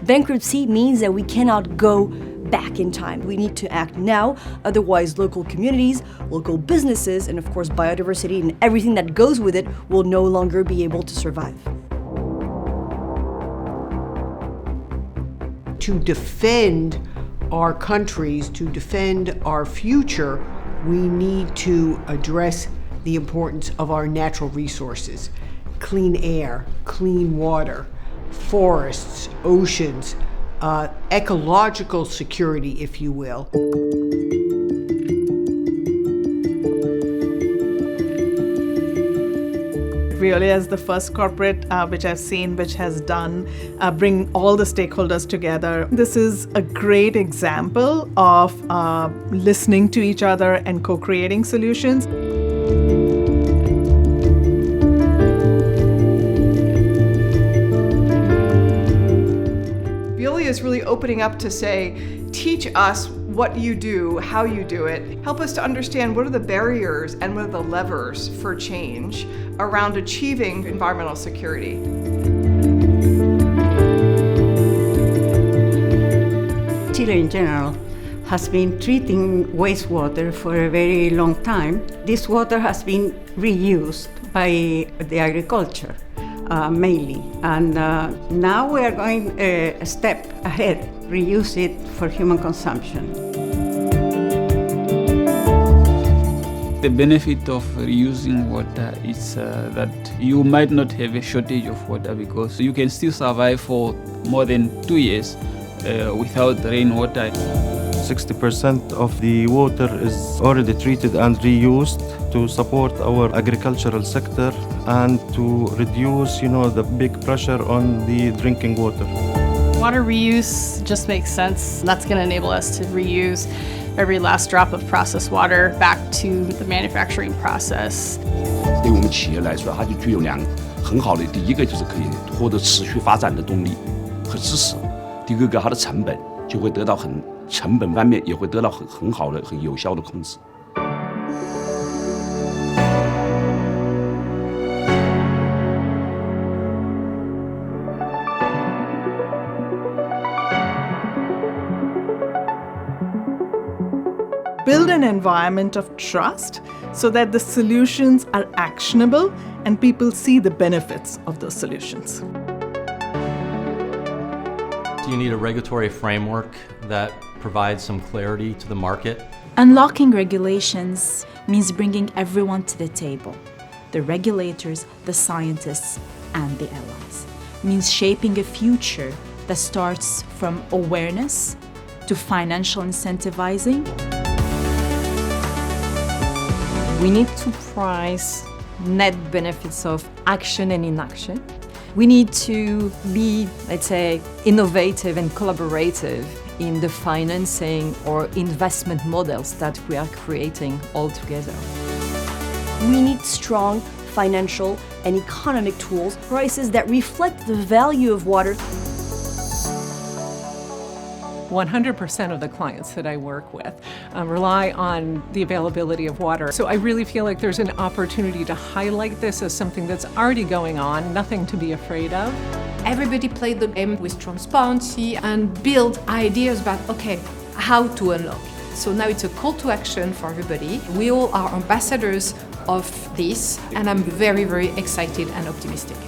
Bankruptcy means that we cannot go back in time. We need to act now, otherwise local communities, local businesses, and of course biodiversity and everything that goes with it will no longer be able to survive. To defend our countries, to defend our future, we need to address the importance of our natural resources. Clean air, clean water, forests, oceans, ecological security, if you will. Veolia is the first corporate which I've seen which has done bring all the stakeholders together. This is a great example of listening to each other and co-creating solutions. Veolia is really opening up to say, teach us what you do, how you do it. Help us to understand what are the barriers and what are the levers for change around achieving environmental security. Chile in general has been treating wastewater for a very long time. This water has been reused by the agriculture mainly, and now we are going a step ahead, reuse it for human consumption. The benefit of reusing water is that you might not have a shortage of water because you can still survive for more than 2 years without rainwater. 60% of the water is already treated and reused to support our agricultural sector and to reduce, the big pressure on the drinking water. Water reuse just makes sense. That's going to enable us to reuse every last drop of processed water back to the manufacturing process. 对我们企业来说，它就具有两个很好的，第一个就是可以获得持续发展的动力和支持，第二个它的成本就会得到成本方面也会得到很好的、很有效的控制。Build an environment of trust so that the solutions are actionable and people see the benefits of those solutions. You need a regulatory framework that provides some clarity to the market. Unlocking regulations means bringing everyone to the table, the regulators, the scientists, and the allies. It means shaping a future that starts from awareness to financial incentivizing. We need to price net benefits of action and inaction. We need to be, let's say, innovative and collaborative in the financing or investment models that we are creating all together. We need strong financial and economic tools, prices that reflect the value of water. 100% of the clients that I work with rely on the availability of water. So I really feel like there's an opportunity to highlight this as something that's already going on, nothing to be afraid of. Everybody played the game with transparency and build ideas about, how to unlock. So now it's a call to action for everybody. We all are ambassadors of this, and I'm very, very excited and optimistic.